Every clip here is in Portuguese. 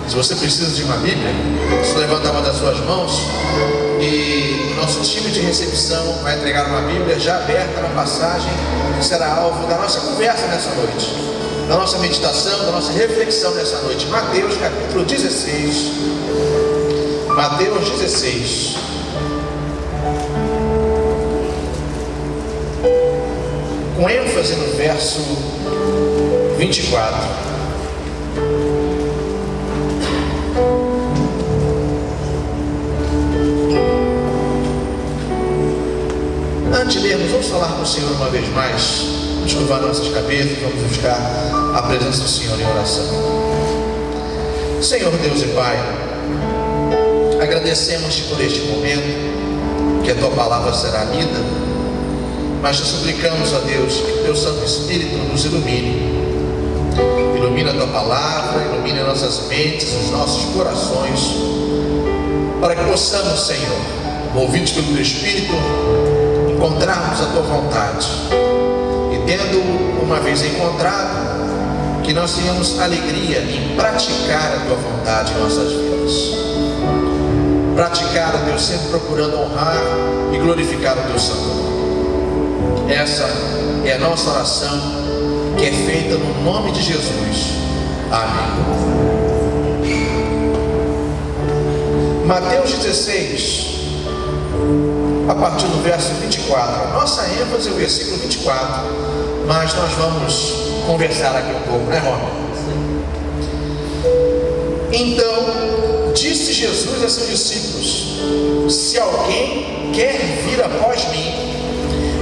Se você precisa de uma Bíblia, só levantar uma das suas mãos e o nosso time de recepção vai entregar uma Bíblia já aberta na passagem que será alvo da nossa conversa nessa noite, da nossa meditação, da nossa reflexão nessa noite. Mateus capítulo 16. Mateus 16. Com ênfase no verso 24. Antes de lermos, vamos falar com o Senhor uma vez mais. Vamos curvar nossas cabeças, vamos buscar a presença do Senhor em oração. Senhor Deus e Pai, agradecemos-te por este momento, que a Tua palavra será lida, mas te suplicamos, ó Deus, que o Teu Santo Espírito nos ilumine. Ilumina a Tua palavra, ilumine nossas mentes, os nossos corações, para que possamos, Senhor, movidos pelo Teu Espírito, encontrarmos a Tua vontade. E tendo uma vez encontrado, que nós tenhamos alegria em praticar a Tua vontade em nossas vidas. Praticar, ó Deus, sempre procurando honrar e glorificar o Teu santo nome. Essa é a nossa oração, que é feita no nome de Jesus. Amém. Mateus 16, a partir do verso 24. A nossa ênfase é o versículo 24, mas nós vamos conversar aqui um pouco, né, Rômulo? Então disse Jesus a seus discípulos: se alguém quer vir após mim,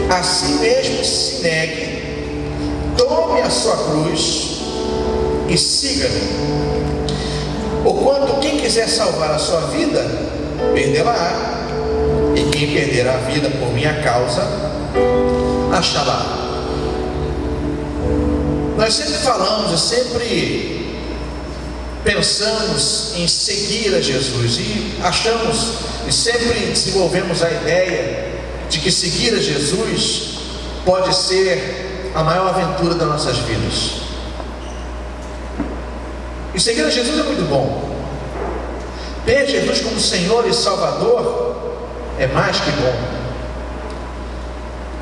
a si mesmo se negue, tome a sua cruz e siga-me. Porquanto quem quiser salvar a sua vida, perdê-la-á, e quem perder a vida por minha causa, achá-la. Nós sempre falamos e sempre pensamos em seguir a Jesus, e achamos e sempre desenvolvemos a ideia de que seguir a Jesus pode ser a maior aventura das nossas vidas. E seguir a Jesus é muito bom. Ter Jesus como Senhor e Salvador é mais que bom.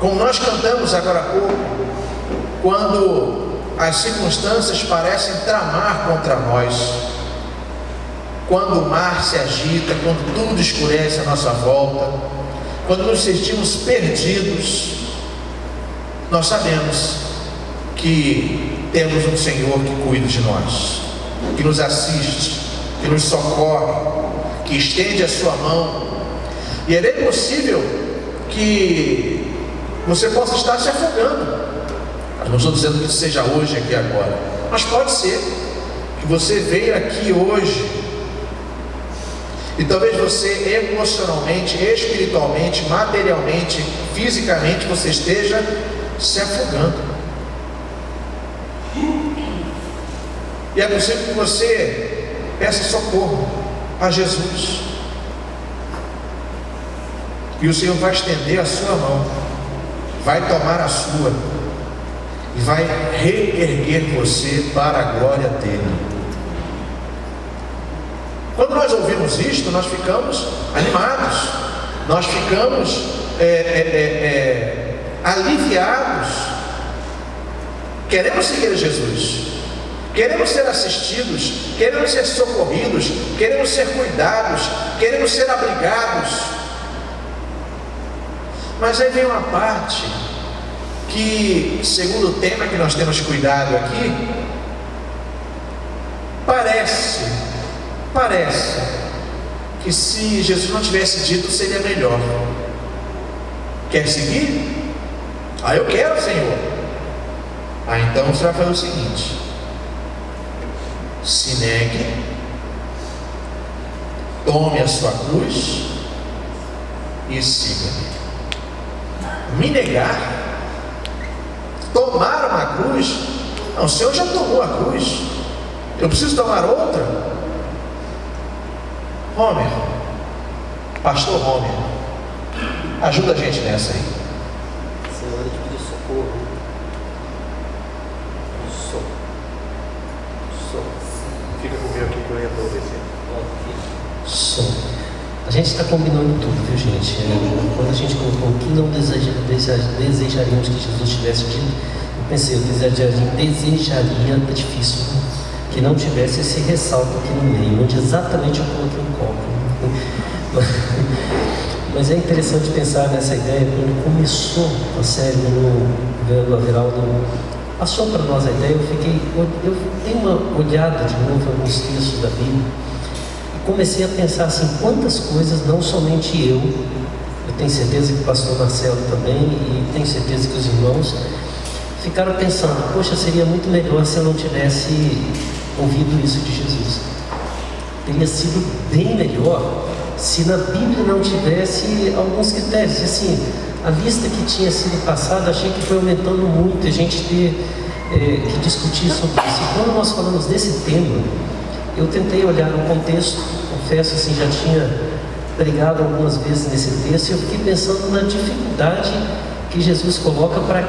Como nós cantamos agora há pouco, quando as circunstâncias parecem tramar contra nós, quando o mar se agita, quando tudo escurece à nossa volta, quando nos sentimos perdidos, nós sabemos que temos um Senhor que cuida de nós, que nos assiste, que nos socorre, que estende a sua mão. E é bem possível que você possa estar se afogando. Eu não estou dizendo que isso seja hoje, aqui agora, mas pode ser que você veio aqui hoje e talvez você emocionalmente, espiritualmente, materialmente, fisicamente, você esteja se afogando. E é possível que você peça socorro a Jesus, e o Senhor vai estender a sua mão, vai tomar a sua e vai reerguer você para a glória dele. Quando nós ouvimos isto, nós ficamos animados, nós ficamos aliviados. Queremos seguir a Jesus, queremos ser assistidos, queremos ser socorridos, queremos ser cuidados, queremos ser abrigados. Mas aí vem uma parte que, segundo o tema que nós temos cuidado aqui, parece que se Jesus não tivesse dito, seria melhor. Quer seguir? Eu quero, Senhor. Então você vai fazer o seguinte: se negue, tome a sua cruz e siga-me. Me negar, tomar uma cruz? Não, o Senhor já tomou a cruz, eu preciso tomar outra? Homer, pastor Homer, ajuda a gente nessa aí. Essa é hora de pedir socorro. Fica comigo aqui que eu ia obedecer. Som. A gente está combinando tudo, viu, gente? Quando a gente colocou o que não desejaríamos que Jesus tivesse dito, eu pensei, eu desejaria, é difícil, né? Que não tivesse esse ressalto aqui no meio, onde exatamente eu coloquei um copo. Mas é interessante pensar nessa ideia. Quando começou a série no Averaldo, passou para nós a ideia, eu dei uma olhada de novo em alguns textos da Bíblia, comecei a pensar assim, quantas coisas, não somente eu tenho certeza que o pastor Marcelo também, e tenho certeza que os irmãos ficaram pensando, poxa, seria muito melhor se eu não tivesse ouvido isso de Jesus. Teria sido bem melhor se na Bíblia não tivesse alguns critérios. Assim, a lista que tinha sido passada, achei que foi aumentando muito, a gente ter que discutir sobre isso. E quando nós falamos desse tema, eu tentei olhar no contexto, confesso assim, já tinha pregado algumas vezes nesse texto, e eu fiquei pensando na dificuldade que Jesus coloca para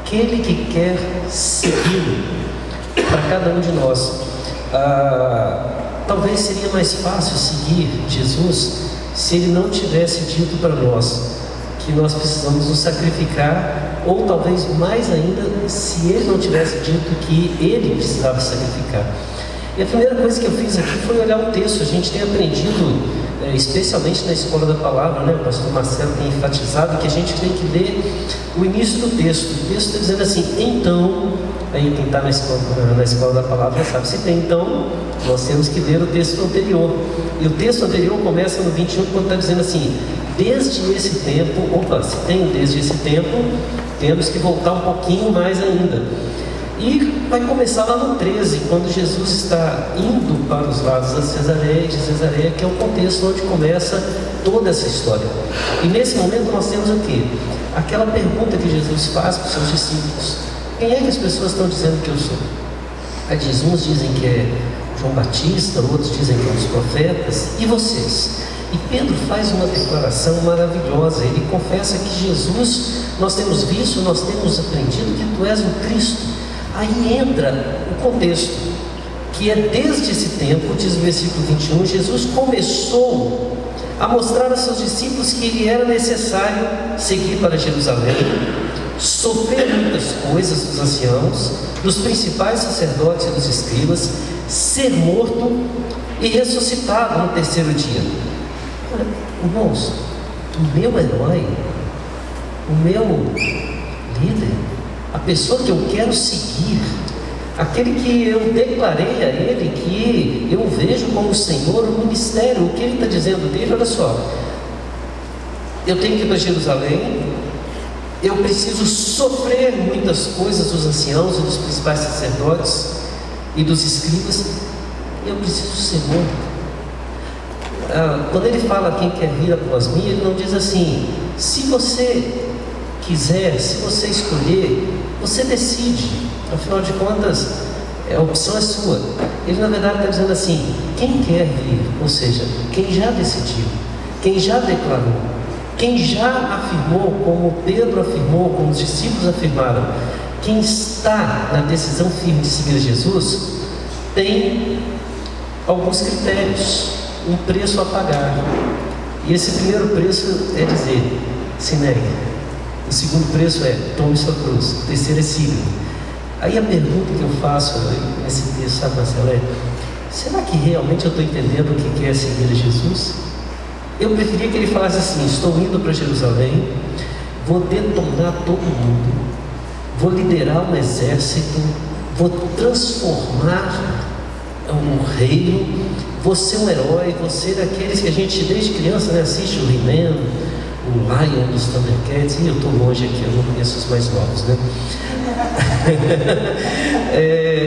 aquele que quer segui-lo. para cada um de nós. Talvez seria mais fácil seguir Jesus se Ele não tivesse dito para nós que nós precisamos nos sacrificar, ou talvez mais ainda, se Ele não tivesse dito que Ele precisava sacrificar. E a primeira coisa que eu fiz aqui foi olhar o texto. A gente tem aprendido, especialmente na Escola da Palavra, né? O pastor Marcelo tem enfatizado que a gente tem que ler o início do texto. O texto está dizendo assim: então, aí quem está na escola da Palavra já sabe, se tem então, nós temos que ler o texto anterior. E o texto anterior começa no 21, quando está dizendo assim: desde esse tempo, se tem desde esse tempo, temos que voltar um pouquinho mais ainda. E vai começar lá no 13, quando Jesus está indo para os lados de Cesareia, que é o contexto onde começa toda essa história. E nesse momento nós temos o quê? Aquela pergunta que Jesus faz para os seus discípulos: quem é que as pessoas estão dizendo que eu sou? Aí diz, uns dizem que é João Batista, outros dizem que é um dos profetas, e vocês? E Pedro faz uma declaração maravilhosa. Ele confessa que Jesus, nós temos visto, nós temos aprendido que tu és o Cristo. Aí entra o contexto, que é desde esse tempo, diz o versículo 21, Jesus começou a mostrar aos seus discípulos que ele era necessário seguir para Jerusalém, sofrer muitas coisas dos anciãos, dos principais sacerdotes e dos escribas, ser morto e ressuscitado no terceiro dia. Olha, irmãos, o meu herói, o meu líder, a pessoa que eu quero seguir, aquele que eu declarei a Ele, que eu vejo como Senhor, o ministério, o que Ele está dizendo dele, olha só, eu tenho que ir para Jerusalém, eu preciso sofrer muitas coisas dos anciãos e dos principais sacerdotes e dos escribas, eu preciso ser morto. Quando Ele fala quem quer vir após mim, Ele não diz assim, se você quiser, se você escolher, você decide, afinal de contas, a opção é sua. Ele na verdade está dizendo assim, quem quer vir, ou seja, quem já decidiu, quem já declarou, quem já afirmou, como Pedro afirmou, como os discípulos afirmaram, quem está na decisão firme de seguir Jesus, tem alguns critérios, um preço a pagar. E esse primeiro preço é dizer, se negue. O segundo preço é, tome sua cruz. O terceiro é siga. Aí a pergunta que eu faço nesse texto, sabe, Marcelo, é: será que realmente eu estou entendendo o que é seguir a Jesus? Eu preferia que ele falasse assim: estou indo para Jerusalém, vou detonar todo mundo, vou liderar um exército, vou transformar um reino, vou ser um herói, vou ser daqueles que a gente desde criança, né, assiste o He-Man, o Lion dos Thundercats, e eu estou longe aqui, eu não conheço os mais novos, né?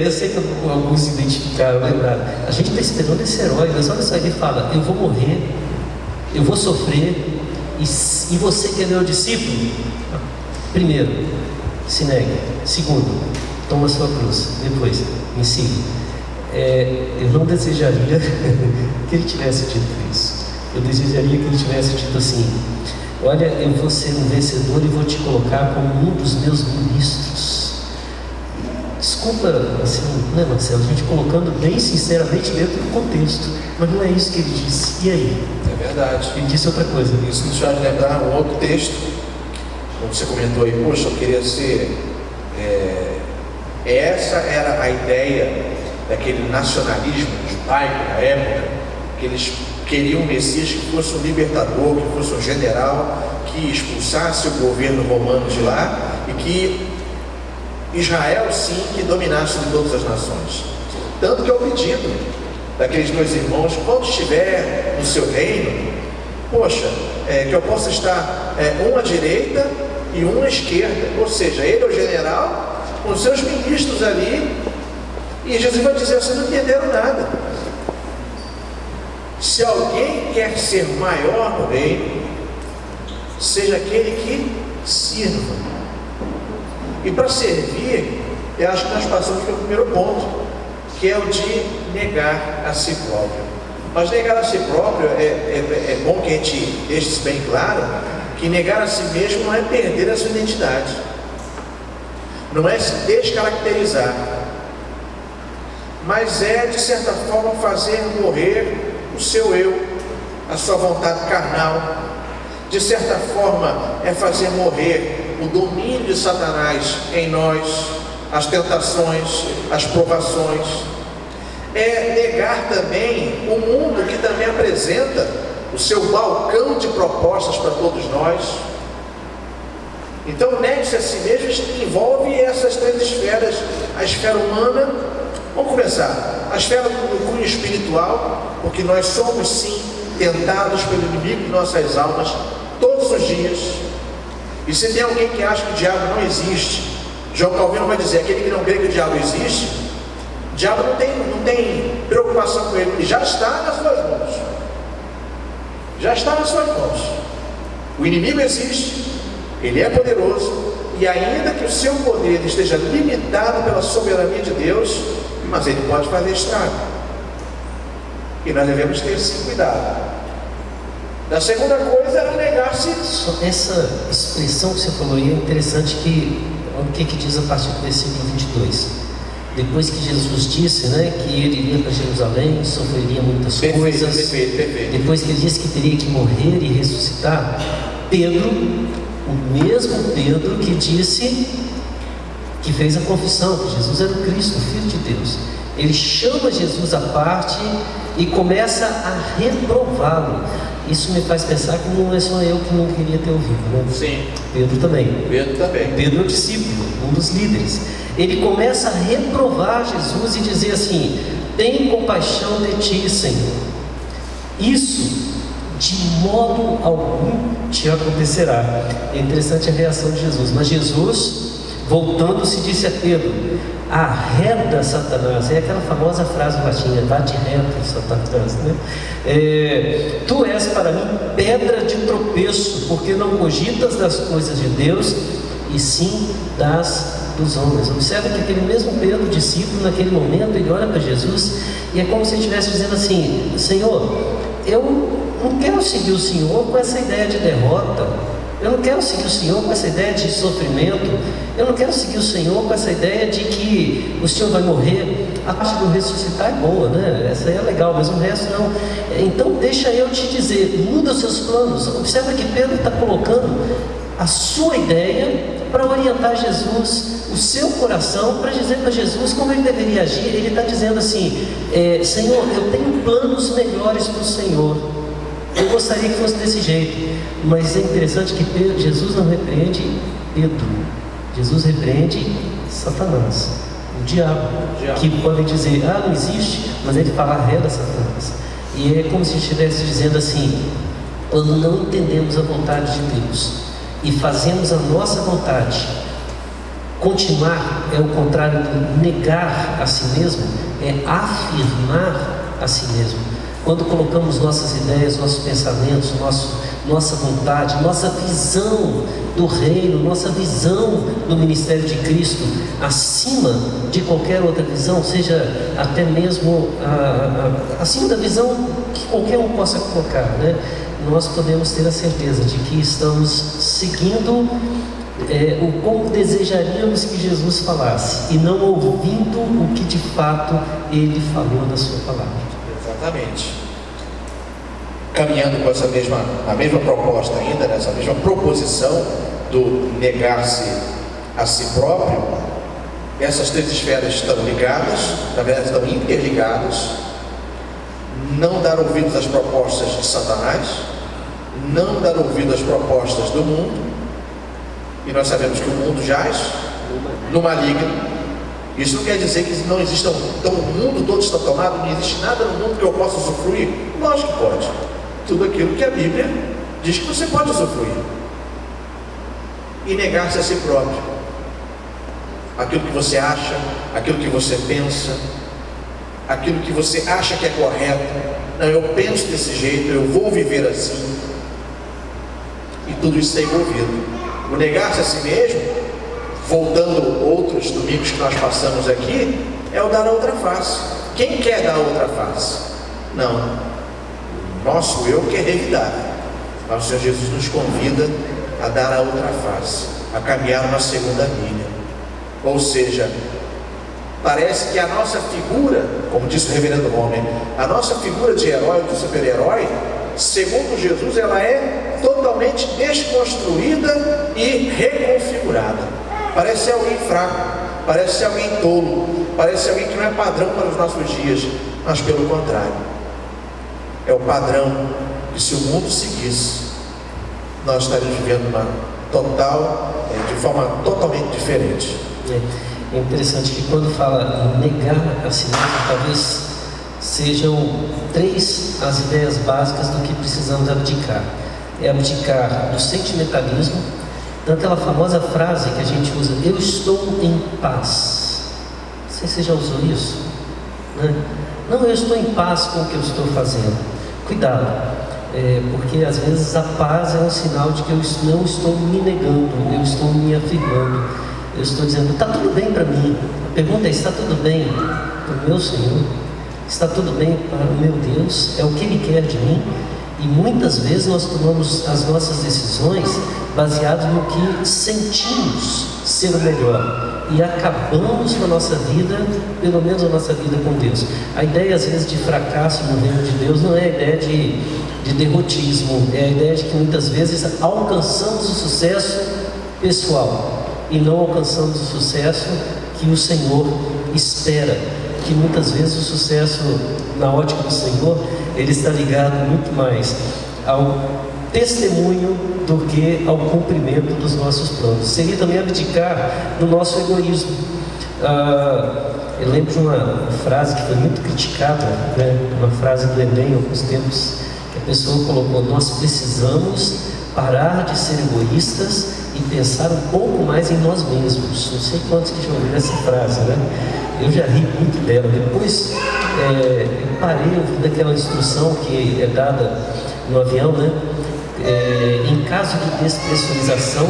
Eu sei que alguns se identificaram, lembraram. A gente está esperando esse herói, mas olha só, ele fala: eu vou morrer, eu vou sofrer, e você que é meu discípulo, primeiro, se negue. Segundo, toma sua cruz. Depois, me siga. Eu não desejaria que ele tivesse dito isso. Eu desejaria que ele tivesse dito assim: olha, eu vou ser um vencedor e vou te colocar como um dos meus ministros. Desculpa, assim, né, Marcelo? A gente colocando bem sinceramente dentro do contexto, mas não é isso que ele disse. E aí? É verdade. Ele disse outra coisa. Isso nos faz lembrar um outro texto, como você comentou aí, poxa, eu queria ser. Essa era a ideia daquele nacionalismo judaico na época, que eles queriam um Messias que fosse um libertador, que fosse um general, que expulsasse o governo romano de lá e que Israel sim que dominasse de todas as nações. Tanto que é o pedido daqueles dois irmãos: quando estiver no seu reino, poxa, que eu possa estar um à direita e um à esquerda, ou seja, ele é o general com os seus ministros ali, e Jesus vai dizer: vocês não entenderam nada. Se alguém quer ser maior no reino, seja aquele que sirva. E para servir, eu acho que nós passamos pelo primeiro ponto, que é o de negar a si próprio. Mas negar a si próprio é bom que a gente deixe isso bem claro, que negar a si mesmo não é perder a sua identidade, não é se descaracterizar, mas é, de certa forma, fazer morrer o seu eu, a sua vontade carnal. De certa forma, é fazer morrer o domínio de Satanás em nós, as tentações, as provações. É negar também o mundo que também apresenta o seu balcão de propostas para todos nós. Então, negue-se a si mesmo envolve essas três esferas: a esfera humana, vamos começar, a esfera do cunho espiritual, porque nós somos sim tentados pelo inimigo de nossas almas todos os dias. E se tem alguém que acha que o diabo não existe, João Calvino vai dizer: aquele que não crê que o diabo existe, o diabo não tem preocupação com ele, ele já está nas suas mãos. Já está nas suas mãos. O inimigo existe, ele é poderoso, e ainda que o seu poder esteja limitado pela soberania de Deus, mas ele pode fazer estrago. E nós devemos ter esse cuidado. A segunda coisa era negar-se. Essa expressão que você falou aí é interessante, o que diz a partir do versículo 22. Depois que Jesus disse, né, que ele iria para Jerusalém, sofreria muitas coisas. Perfeito. Depois que ele disse que teria que morrer e ressuscitar, Pedro, o mesmo Pedro que disse, que fez a confissão que Jesus era o Cristo, o Filho de Deus, ele chama Jesus à parte e começa a reprová-lo. Isso me faz pensar que não é só eu que não queria ter ouvido, né? Sim. Pedro também. Pedro é o discípulo, um dos líderes. Ele começa a reprovar Jesus e dizer assim: tem compaixão de ti, Senhor. Isso de modo algum te acontecerá. É interessante a reação de Jesus. Mas Jesus, voltando-se, disse a Pedro: arreda, Satanás. É aquela famosa frase latina: bate reto, Satanás, né? Tu és para mim pedra de tropeço, porque não cogitas das coisas de Deus, e sim dos homens. Observa que aquele mesmo Pedro, discípulo, naquele momento, ele olha para Jesus e é como se ele estivesse dizendo assim: Senhor, eu não quero seguir o Senhor com essa ideia de derrota. Eu não quero seguir o Senhor com essa ideia de sofrimento. Eu não quero seguir o Senhor com essa ideia de que o Senhor vai morrer. A parte do ressuscitar é boa, né? Essa aí é legal, mas o resto não. Então deixa eu te dizer, muda os seus planos. Observa que Pedro está colocando a sua ideia para orientar Jesus, o seu coração, para dizer para Jesus como ele deveria agir. Ele está dizendo assim: Senhor, eu tenho planos melhores para o Senhor. Eu gostaria que fosse desse jeito. Mas é interessante que Jesus não repreende Pedro. Jesus repreende Satanás, o diabo. Que podem dizer: não existe, mas ele fala: arreda, Satanás. E é como se estivesse dizendo assim: quando não entendemos a vontade de Deus e fazemos a nossa vontade, continuar é o contrário de negar a si mesmo, é afirmar a si mesmo. Quando colocamos nossas ideias, nossos pensamentos, nossa vontade, nossa visão do reino, nossa visão do ministério de Cristo acima de qualquer outra visão, seja até mesmo acima da visão que qualquer um possa colocar, né? Nós podemos ter a certeza de que estamos seguindo o como desejaríamos que Jesus falasse e não ouvindo o que de fato Ele falou na sua palavra. Exatamente. Caminhando com a mesma proposta ainda, nessa mesma proposição do negar-se a si próprio, essas três esferas estão ligadas, na verdade estão interligadas. Não dar ouvidos às propostas de Satanás, não dar ouvido às propostas do mundo, e nós sabemos que o mundo jaz no maligno. Isso não quer dizer que não existam, então o mundo todo está tomado, não existe nada no mundo que eu possa usufruir. Lógico que pode. Tudo aquilo que a Bíblia diz que você pode usufruir. E negar-se a si próprio. Aquilo que você acha, aquilo que você pensa, aquilo que você acha que é correto. Não, eu penso desse jeito, eu vou viver assim. E tudo isso é envolvido. O negar-se a si mesmo, voltando outros domingos que nós passamos aqui, é o dar a outra face. Quem quer dar a outra face? Não. Nosso eu quer revidar. Mas o Senhor Jesus nos convida a dar a outra face, a caminhar uma segunda milha. Ou seja, Parece que a nossa figura, como disse o reverendo Homer, a nossa figura de herói, de super-herói, segundo Jesus, ela é totalmente desconstruída e reconfigurada. Parece ser alguém fraco, parece ser alguém tolo, parece ser alguém que não é padrão para os nossos dias, mas pelo contrário, é o padrão que, se o mundo seguisse, nós estaríamos vivendo de forma totalmente diferente. É interessante que quando fala negar a si mesmo, talvez sejam 3 as ideias básicas do que precisamos abdicar. É abdicar do sentimentalismo, daquela famosa frase que a gente usa: eu estou em paz. Não sei se você já usou isso, né? Não, eu estou em paz com o que eu estou fazendo. Cuidado, porque às vezes a paz é um sinal de que eu não estou me negando, eu estou me afirmando, eu estou dizendo: está tudo bem para mim. A pergunta é: está tudo bem para o meu Senhor? Está tudo bem para o meu Deus? É o que Ele quer de mim? E muitas vezes nós tomamos as nossas decisões baseadas no que sentimos ser o melhor, e acabamos com a nossa vida, pelo menos a nossa vida com Deus. A ideia às vezes de fracasso no reino de Deus não é a ideia de derrotismo, é a ideia de que muitas vezes alcançamos o sucesso pessoal e não alcançamos o sucesso que o Senhor espera. Que muitas vezes o sucesso na ótica do Senhor, ele está ligado muito mais ao testemunho do que ao cumprimento dos nossos planos. Seria também abdicar do nosso egoísmo. Eu lembro de uma frase que foi muito criticada, né? Uma frase do Enem há alguns tempos, que a pessoa colocou: nós precisamos parar de ser egoístas e pensar um pouco mais em nós mesmos. Não sei quantos que já ouviram essa frase, né? Eu já ri muito dela. Depois eu parei ouvindo aquela instrução que é dada no avião, né? Em caso de despressurização,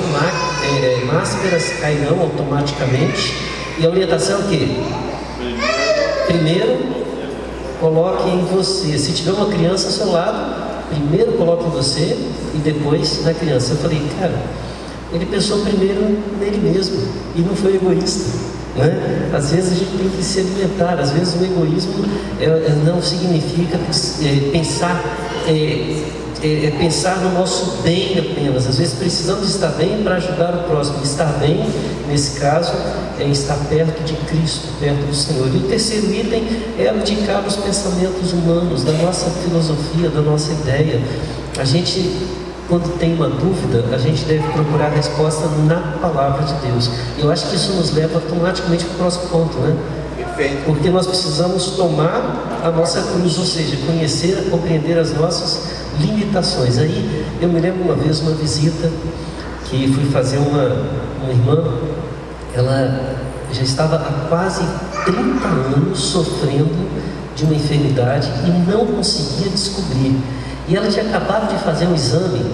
máscaras cairão automaticamente. E a orientação é o quê? Primeiro, coloque em você. Se tiver uma criança ao seu lado, primeiro coloque em você e depois na criança. Eu falei: cara, ele pensou primeiro nele mesmo e não foi egoísta, né? Às vezes a gente tem que se alimentar. Às vezes o egoísmo não significa pensar pensar no nosso bem apenas. Às vezes precisamos estar bem para ajudar o próximo. Estar bem, nesse caso, é estar perto de Cristo, perto do Senhor. E o terceiro item é abdicar dos pensamentos humanos, da nossa filosofia, da nossa ideia. A gente, quando tem uma dúvida, a gente deve procurar a resposta na palavra de Deus. E eu acho que isso nos leva automaticamente para o próximo ponto, né? Perfeito. Porque nós precisamos tomar a nossa cruz, ou seja, conhecer, compreender as nossas limitações. Aí eu me lembro uma vez uma visita que fui fazer uma irmã. Ela já estava há quase 30 anos sofrendo de uma enfermidade e não conseguia descobrir. E ela tinha acabado de fazer um exame,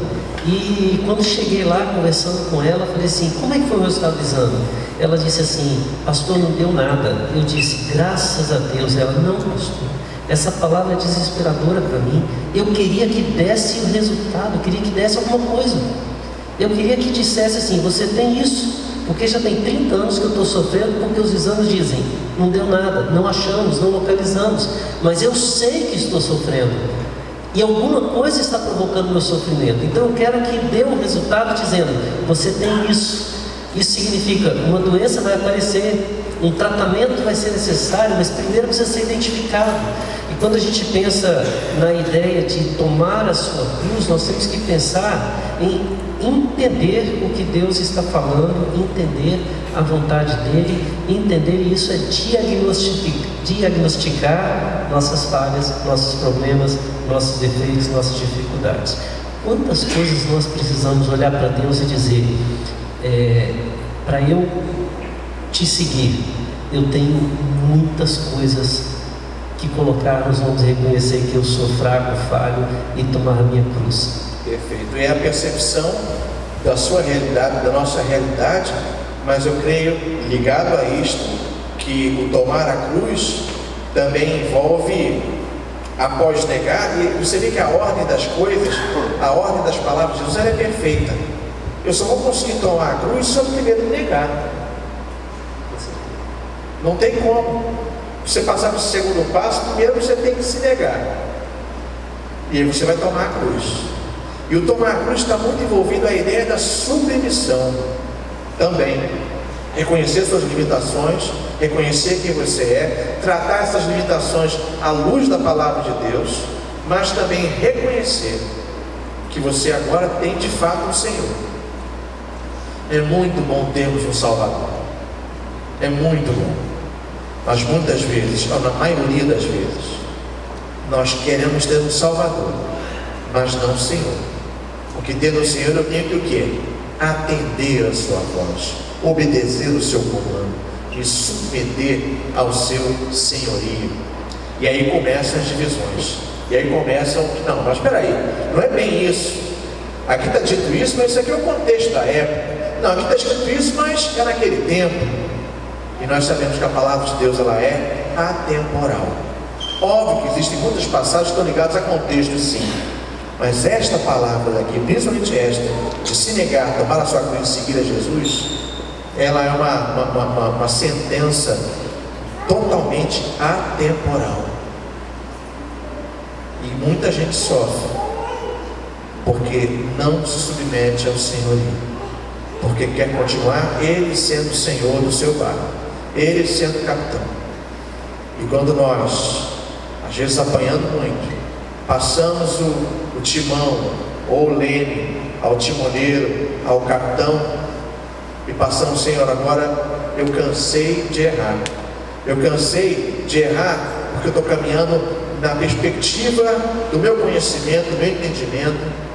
e quando cheguei lá conversando com ela, falei assim: como é que foi o resultado do exame? Ela disse assim: pastor, não deu nada. Eu disse: graças a Deus. Ela: não, pastor, essa palavra é desesperadora para mim. Eu queria que desse o resultado, eu queria que desse alguma coisa. Eu queria que dissesse assim: você tem isso, porque já tem 30 anos que eu estou sofrendo, porque os exames dizem, não deu nada, não achamos, não localizamos, mas eu sei que estou sofrendo, e alguma coisa está provocando meu sofrimento. Então eu quero que dê um resultado dizendo, você tem isso. Isso significa, uma doença vai aparecer, um tratamento vai ser necessário, mas primeiro precisa ser identificado. E quando a gente pensa na ideia de tomar a sua cruz, nós temos que pensar em entender o que Deus está falando, entender a vontade dele, entender, e isso é diagnosticar nossas falhas, nossos problemas, nossos defeitos, nossas dificuldades. Quantas coisas nós precisamos olhar para Deus e dizer, para eu te seguir, eu tenho muitas coisas que colocar nos ombros e reconhecer que eu sou fraco, falho e tomar a minha cruz. Perfeito. É a percepção da sua realidade, da nossa realidade, mas eu creio, ligado a isto, que o tomar a cruz também envolve, após negar, e você vê que a ordem das coisas, a ordem das palavras de Jesus, ela é perfeita. Eu só vou conseguir tomar a cruz se eu primeiro negar. Não tem como você passar para o segundo passo. Primeiro você tem que se negar, e aí você vai tomar a cruz. E o tomar a cruz está muito envolvido a ideia da submissão também. Reconhecer suas limitações, reconhecer quem você é, tratar essas limitações à luz da palavra de Deus, mas também reconhecer que você agora tem de fato um Senhor. É muito bom termos um Salvador, é muito bom, mas muitas vezes, ou na maioria das vezes, nós queremos ter um Salvador, mas não um Senhor, porque tendo o Senhor eu tenho que o quê? Atender a sua voz, obedecer o seu comando, me submeter ao seu senhorio. E aí começam as divisões, e aí começam, não, mas espera aí, não é bem isso, aqui está dito isso, mas isso aqui é o contexto da época. Não, aqui está escrito isso, mas é naquele tempo. E nós sabemos que a palavra de Deus, ela é atemporal. Óbvio que existem muitas passagens que estão ligadas a contexto, sim, mas esta palavra daqui, principalmente esta, de se negar, tomar a sua cruz e seguir a Jesus, ela é uma sentença totalmente atemporal. E muita gente sofre porque não se submete ao senhorio, porque quer continuar ele sendo o senhor do seu barco, ele sendo o capitão. E quando nós, às vezes apanhando muito, passamos o timão ou o leme ao timoneiro, ao capitão, e passamos, Senhor, agora eu cansei de errar. Eu cansei de errar porque eu estou caminhando na perspectiva do meu conhecimento, do meu entendimento.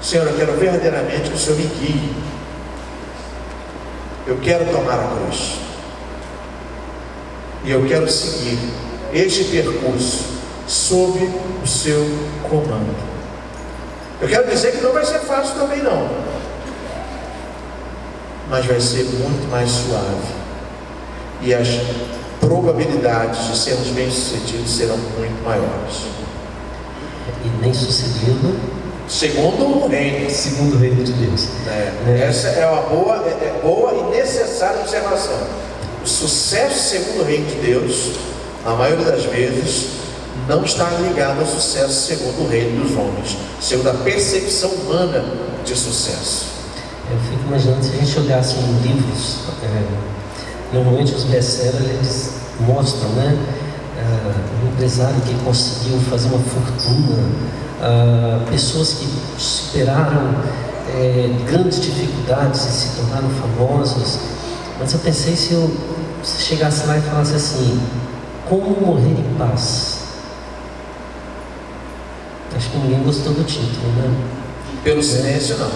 Senhor, eu quero verdadeiramente que o Senhor me guie. Eu quero tomar a cruz. E eu quero seguir este percurso sob o seu comando. Eu quero dizer que não vai ser fácil também não, mas vai ser muito mais suave, e as probabilidades de sermos bem-sucedidos serão muito maiores. E bem sucedido segundo o reino. Segundo o reino de Deus. Essa é uma boa e necessária observação. O sucesso segundo o reino de Deus, na maioria das vezes, não está ligado ao sucesso segundo o reino dos homens, segundo a percepção humana de sucesso. Eu fico imaginando, se a gente olhasse em livros, normalmente os best-sellers eles mostram, né, um empresário que conseguiu fazer uma fortuna, pessoas que superaram grandes dificuldades e se tornaram famosos. Mas eu pensei, se eu chegasse lá e falasse assim: como morrer em paz? Acho que ninguém gostou do título, né? Pelo silêncio, não.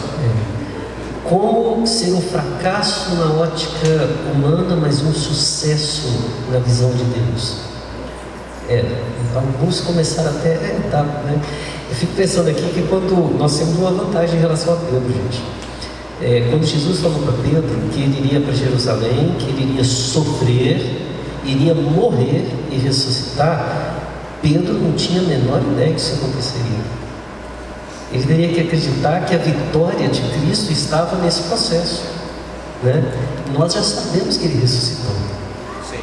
Como ser um fracasso na ótica humana, mas um sucesso na visão de Deus. Alguns começaram até né? Eu fico pensando aqui que quando nós temos uma vantagem em relação a Pedro, gente. Quando Jesus falou para Pedro que ele iria para Jerusalém, que ele iria sofrer, iria morrer e ressuscitar, Pedro não tinha a menor ideia que isso aconteceria. Ele teria que acreditar que a vitória de Cristo estava nesse processo, né? Nós já sabemos que ele ressuscitou. Sim.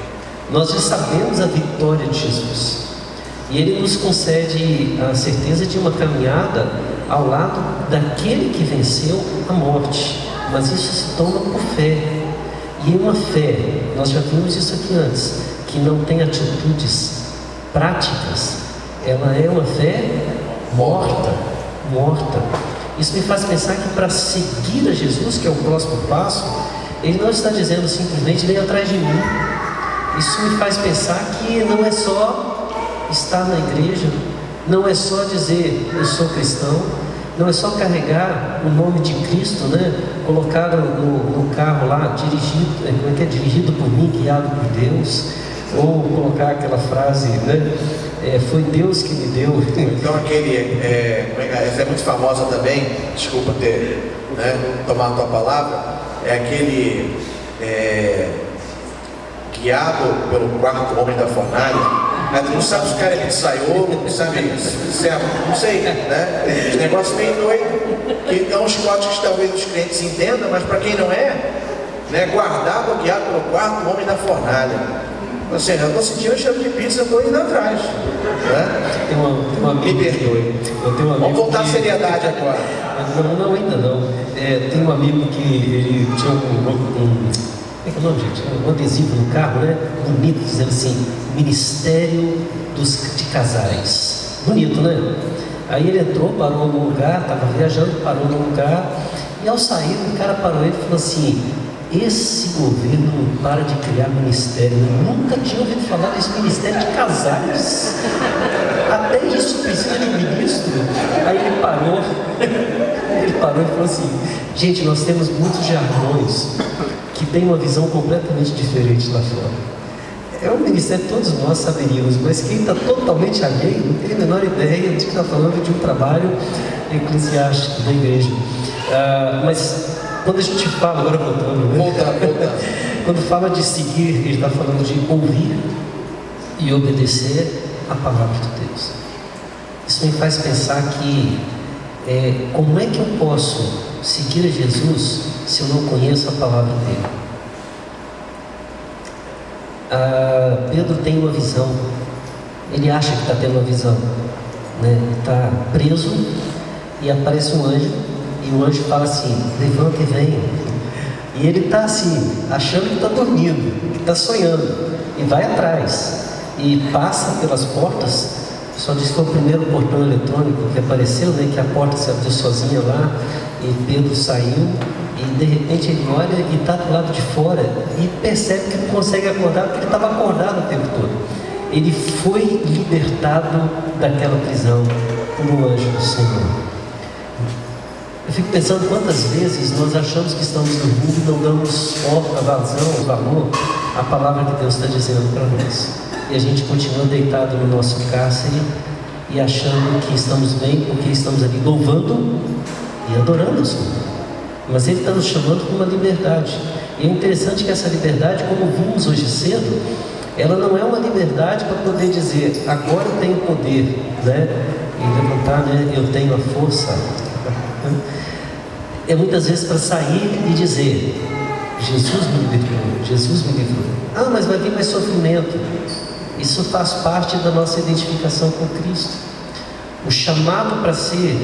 Nós já sabemos a vitória de Jesus. E ele nos concede a certeza de uma caminhada ao lado daquele que venceu a morte. Mas isso se toma por fé. E uma fé, nós já vimos isso aqui antes, que não tem atitudes práticas, ela é uma fé morta. Isso me faz pensar que para seguir a Jesus, que é o próximo passo, ele não está dizendo simplesmente: vem atrás de mim. Isso me faz pensar que não é só estar na igreja, não é só dizer eu sou cristão, não é só carregar o nome de Cristo, né? Colocar no carro lá, dirigido por mim, guiado por Deus, ou colocar aquela frase, né? Foi Deus que me deu. Então essa é muito famosa também, desculpa ter tomado a tua palavra, é aquele guiado pelo quarto homem da fornalha. Tu não sabe se o cara é pizzaiolo, não sabe, não sei, né? Esse negócio meio doido, que é uns códigos que talvez os crentes entendam, mas para quem não é, né, guardado ou guiado pelo quarto homem da fornalha. Assim, eu estou sentindo o cheiro de pizza, estou indo atrás. Né? Tem um amigo. Me perdoe. Eu tenho um amigo. Vamos voltar à seriedade agora. Não, ainda não. Tem um amigo que ele tinha como é que é o nome, gente? Um adesivo no carro, né? Bonito, dizendo assim: Ministério de Casais. Bonito, né? Aí ele entrou, parou em algum lugar, estava viajando, parou em algum lugar, e ao sair, o cara parou ele e falou assim: esse governo não para de criar ministério. Eu nunca tinha ouvido falar desse ministério de casais. Até isso precisa de um ministro. Aí ele parou e falou assim: gente, nós temos muitos jargões que têm uma visão completamente diferente lá fora. É um ministério que todos nós saberíamos, mas quem está totalmente alheio não tem a menor ideia de que está falando de um trabalho eclesiástico da igreja. Mas quando a gente fala, agora voltando, né? Voltando. Quando fala de seguir, ele está falando de ouvir e obedecer a palavra de Deus. Isso me faz pensar que como é que eu posso seguir a Jesus se eu não conheço a palavra dele? Pedro tem uma visão. Ele acha que está tendo uma visão, né? Ele está preso e aparece um anjo, e o anjo fala assim: levanta e vem. E ele está assim, achando que está dormindo, que está sonhando, e vai atrás e passa pelas portas. Só diz que foi o primeiro portão eletrônico que apareceu, né? Que a porta se abriu sozinha lá, e Pedro saiu, e de repente ele olha e está do lado de fora e percebe que não consegue acordar, porque ele estava acordado o tempo todo. Ele foi libertado daquela prisão por um anjo do Senhor. Eu fico pensando quantas vezes nós achamos que estamos dormindo e não damos vazão, valor à palavra que Deus está dizendo para nós. E a gente continua deitado no nosso cárcere e achando que estamos bem porque estamos ali louvando e adorando o Senhor. Mas Ele está nos chamando para uma liberdade. E é interessante que essa liberdade, como vimos hoje cedo, ela não é uma liberdade para poder dizer: agora eu tenho poder, né? E levantar, né? Eu tenho a força. É muitas vezes para sair e dizer: Jesus me libertou, Jesus me livrou. Mas vai vir mais sofrimento. Isso faz parte da nossa identificação com Cristo. O chamado para ser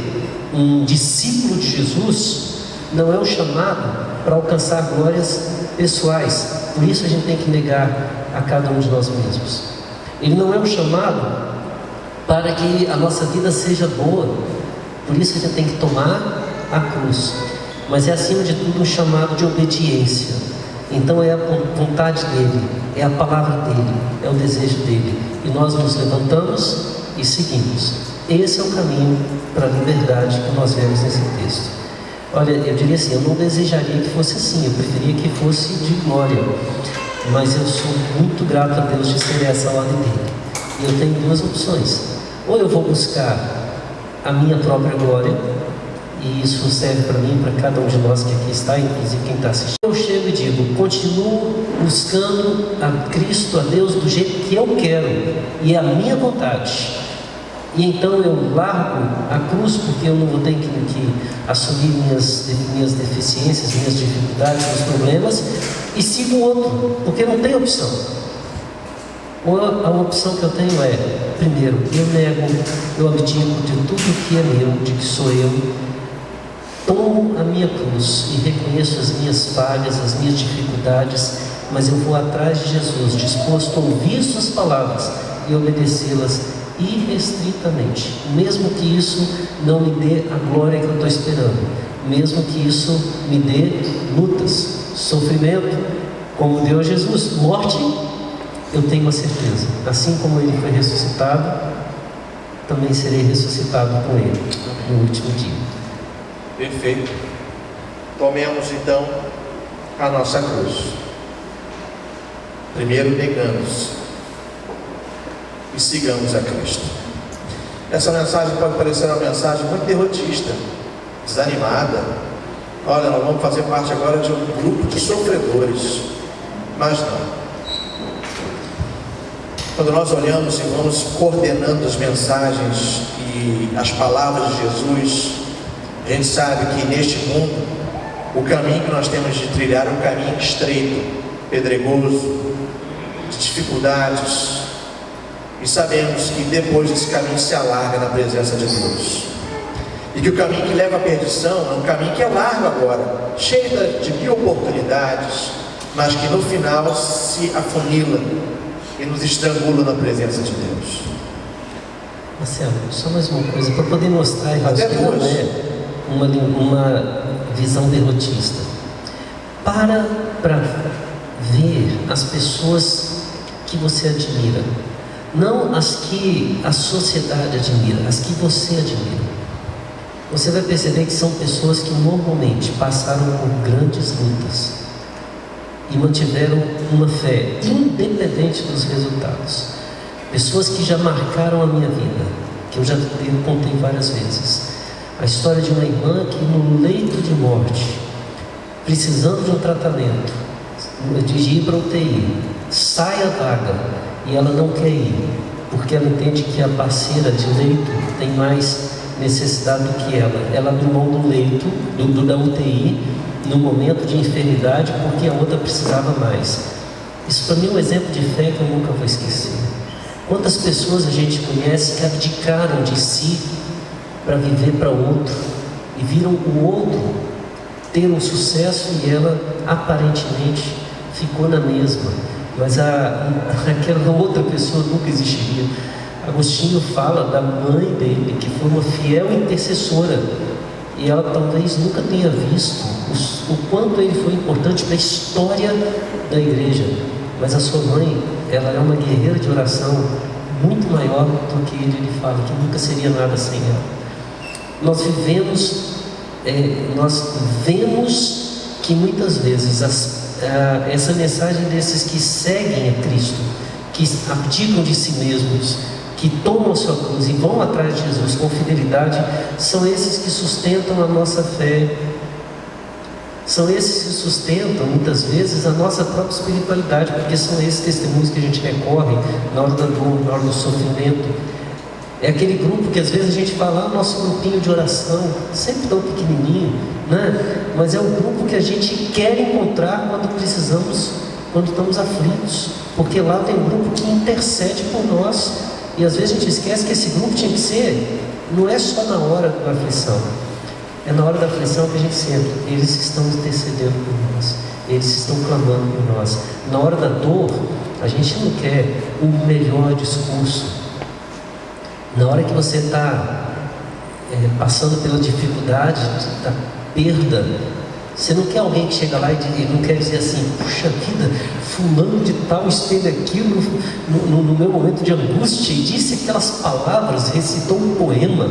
um discípulo de Jesus não é um chamado para alcançar glórias pessoais. Por isso a gente tem que negar a cada um de nós mesmos. Ele não é um chamado para que a nossa vida seja boa. Por isso a gente tem que tomar a cruz. Mas é acima de tudo um chamado de obediência. Então é a vontade dele, é a palavra dele, é o desejo dele. E nós nos levantamos e seguimos. Esse é o caminho para a liberdade que nós vemos nesse texto. Olha, eu diria assim, eu não desejaria que fosse assim, eu preferia que fosse de glória. Mas eu sou muito grato a Deus de ser essa ordem dele. E eu tenho duas opções: ou eu vou buscar a minha própria glória, e isso serve para mim, para cada um de nós que aqui está, inclusive quem está assistindo. Eu chego e digo: continuo buscando a Cristo, a Deus, do jeito que eu quero, e é a minha vontade. E então eu largo a cruz, porque eu não vou ter que assumir minhas deficiências, minhas dificuldades, meus problemas, e sigo o outro, porque não tem opção. Ou a opção que eu tenho é: primeiro, eu nego, eu abdico de tudo que é meu, de que sou eu, tomo a minha cruz e reconheço as minhas falhas, as minhas dificuldades, mas eu vou atrás de Jesus, disposto a ouvir suas palavras e obedecê-las irrestritamente, mesmo que isso não me dê a glória que eu estou esperando, mesmo que isso me dê lutas, sofrimento, como deu Jesus, morte. Eu tenho uma certeza: assim como ele foi ressuscitado, também serei ressuscitado com ele no último dia. Perfeito. Tomemos então a nossa cruz. Primeiro negamos e sigamos a Cristo. Essa mensagem pode parecer uma mensagem muito derrotista, desanimada. Olha, nós vamos fazer parte agora de um grupo de sofredores. Mas não. Quando nós olhamos e vamos coordenando as mensagens e as palavras de Jesus, a gente sabe que neste mundo o caminho que nós temos de trilhar é um caminho estreito, pedregoso, de dificuldades, e sabemos que depois esse caminho se alarga na presença de Deus, e que o caminho que leva à perdição é um caminho que é largo agora, cheio de mil oportunidades, mas que no final se afunila e nos estrangula na presença de Deus. Marcelo, só mais uma coisa, para poder mostrar que não é uma visão derrotista. Para ver as pessoas que você admira, não as que a sociedade admira, as que você admira. Você vai perceber que são pessoas que normalmente passaram por grandes lutas e mantiveram uma fé independente dos resultados. Pessoas que já marcaram a minha vida, que eu já contei várias vezes. A história de uma irmã que no leito de morte, precisando de um tratamento, de ir para a UTI, sai a vaga e ela não quer ir, porque ela entende que a parceira de leito tem mais necessidade do que ela. Ela abriu mão do leito, da UTI, no momento de enfermidade, porque a outra precisava mais. Isso para mim é um exemplo de fé que eu nunca vou esquecer. Quantas pessoas a gente conhece que abdicaram de si para viver para outro, e viram o outro ter um sucesso e ela aparentemente ficou na mesma, mas aquela outra pessoa nunca existiria. Agostinho fala da mãe dele, que foi uma fiel intercessora, e ela talvez nunca tenha visto o quanto ele foi importante para a história da igreja, mas a sua mãe, ela é uma guerreira de oração muito maior do que ele fala, que nunca seria nada sem ela. Nós vemos que muitas vezes essa mensagem desses que seguem a Cristo, que abdicam de si mesmos, que tomam a sua cruz e vão atrás de Jesus com fidelidade, são esses que sustentam a nossa fé, são esses que sustentam muitas vezes a nossa própria espiritualidade, porque são esses testemunhos que a gente recorre na hora da dor, na hora do sofrimento. É aquele grupo que às vezes a gente fala, nosso grupinho de oração, sempre tão pequenininho, né? Mas é o grupo que a gente quer encontrar quando precisamos, quando estamos aflitos, porque lá tem um grupo que intercede por nós, e às vezes a gente esquece que esse grupo tinha que ser, não é só na hora da aflição, é na hora da aflição que a gente sente, eles estão intercedendo por nós, eles estão clamando por nós. Na hora da dor, a gente não quer o melhor discurso. Na hora que você está passando pela dificuldade, da perda, você não quer alguém que chega lá e não quer dizer assim, puxa vida, fulano de tal esteve aqui no meu momento de angústia e disse aquelas palavras, recitou um poema.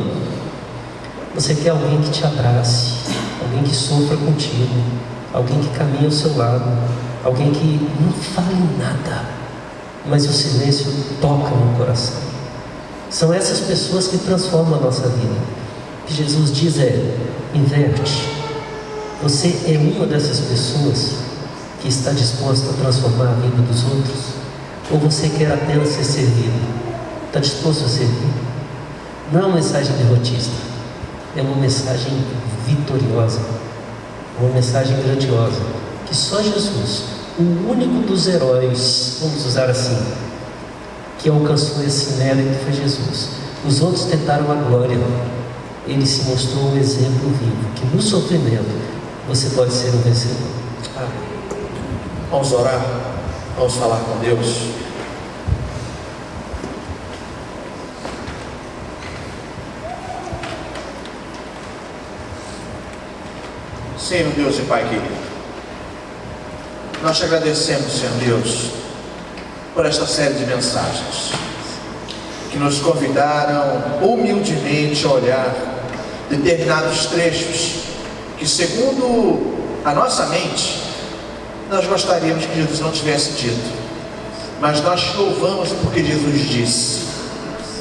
Você quer alguém que te abrace, alguém que sofra contigo, alguém que caminhe ao seu lado, alguém que não fale nada, mas o silêncio toca no coração. São essas pessoas que transformam a nossa vida. O que Jesus diz inverte. Você é uma dessas pessoas que está disposta a transformar a vida dos outros? Ou você quer apenas ser servido? Está disposto a servir? Não é uma mensagem derrotista, é uma mensagem vitoriosa, uma mensagem grandiosa, que só Jesus, o único dos heróis, vamos usar assim, que alcançou esse mérito foi Jesus. Os outros tentaram a glória, ele se mostrou um exemplo vivo, que no sofrimento você pode ser um vencedor. Vamos orar, vamos falar com Deus. Senhor Deus e Pai querido, nós te agradecemos, Senhor Deus, por esta série de mensagens que nos convidaram humildemente a olhar determinados trechos que, segundo a nossa mente, nós gostaríamos que Jesus não tivesse dito, mas nós te louvamos porque Jesus disse,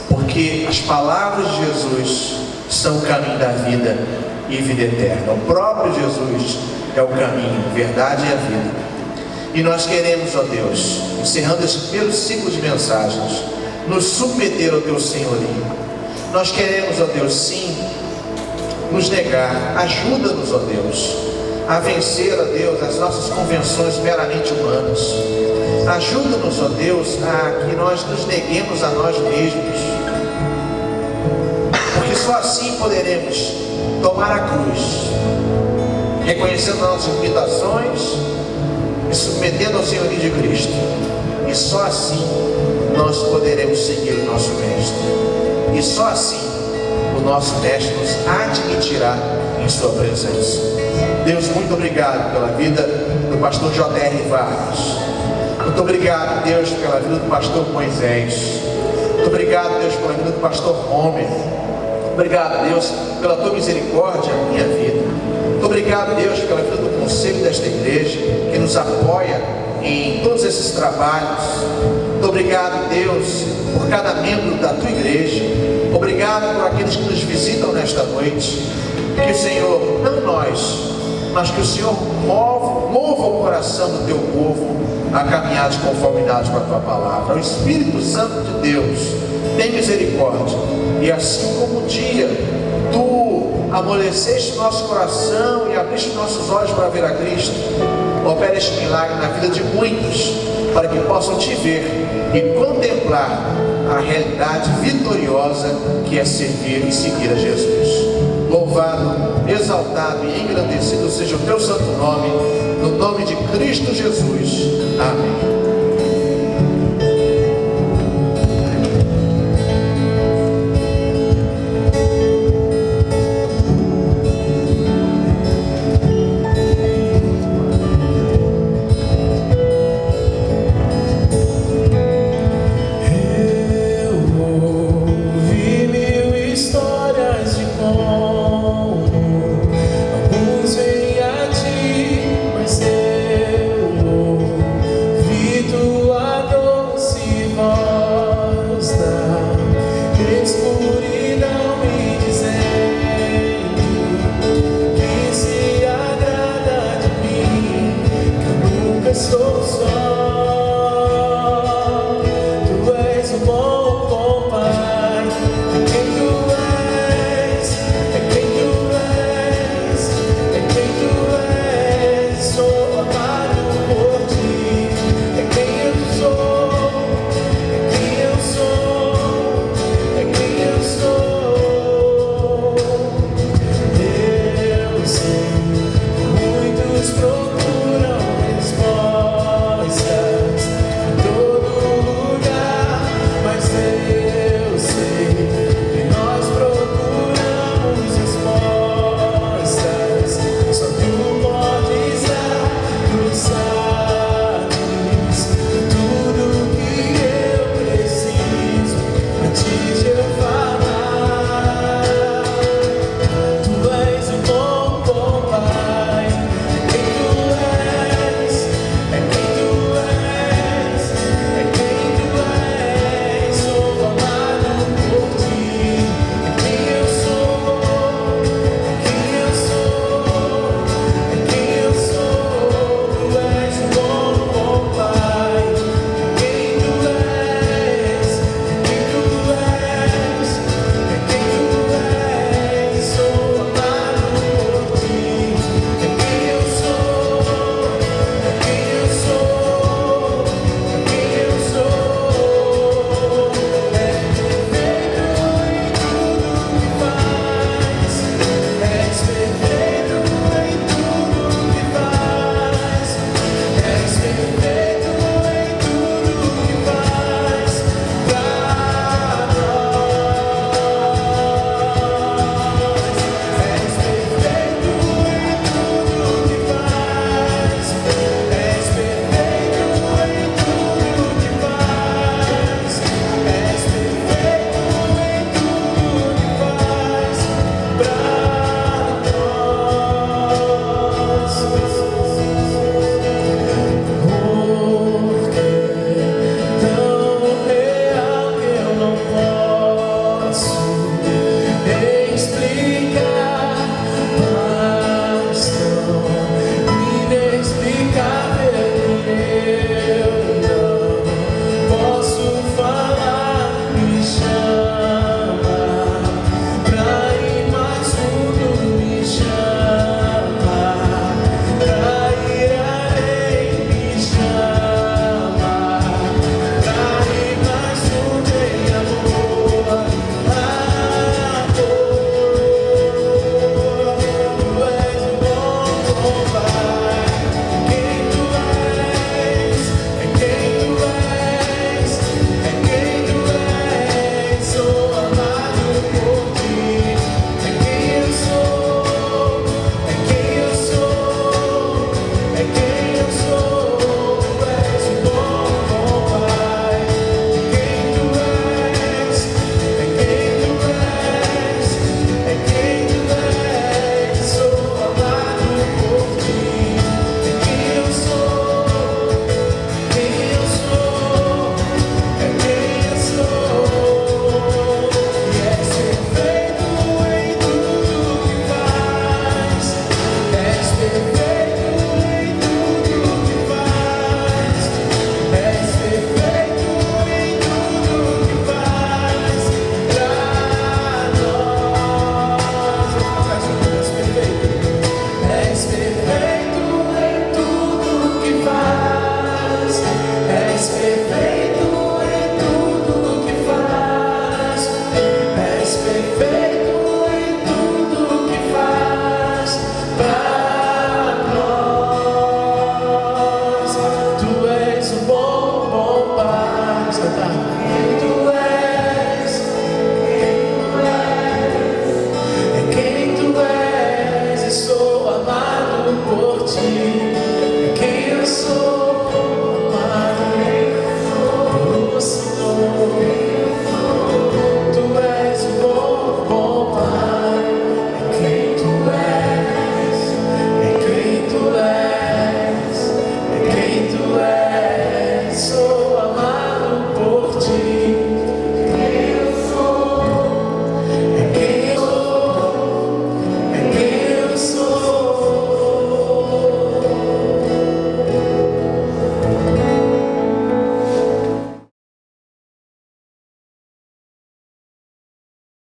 porque as palavras de Jesus são o caminho da vida e vida eterna. O próprio Jesus é o caminho, a verdade e a vida. E nós queremos, ó Deus, encerrando esse primeiro ciclo de mensagens, nos submeter ao Teu senhorio. Nós queremos, ó Deus, sim, nos negar. Ajuda-nos, ó Deus, a vencer, ó Deus, as nossas convenções meramente humanas. Ajuda-nos, ó Deus, a que nós nos neguemos a nós mesmos, porque só assim poderemos tomar a cruz, reconhecendo nossas limitações e submetendo ao senhorio de Cristo. E só assim nós poderemos seguir o nosso Mestre. E só assim o nosso Mestre nos admitirá em sua presença. Deus, muito obrigado pela vida do pastor J.R. Vargas. Muito obrigado, Deus, pela vida do pastor Moisés. Muito obrigado, Deus, pela vida do pastor Homer. Obrigado, Deus, pela tua misericórdia na minha vida. Muito obrigado, Deus, pela vida do conselho desta igreja, que nos apoia em todos esses trabalhos. Muito obrigado, Deus, por cada membro da tua igreja. Obrigado por aqueles que nos visitam nesta noite. Que o Senhor, não nós, mas que o Senhor mova o coração do teu povo a caminhar de conformidade com a tua palavra. O Espírito Santo de Deus tem misericórdia, e assim como um dia tu amoleceste o nosso coração e abriste nossos olhos para ver a Cristo, opera este milagre na vida de muitos, para que possam te ver e contemplar a realidade vitoriosa que é servir e seguir a Jesus. Louvado, exaltado e engrandecido seja o teu santo nome, no nome de Cristo Jesus. Amém.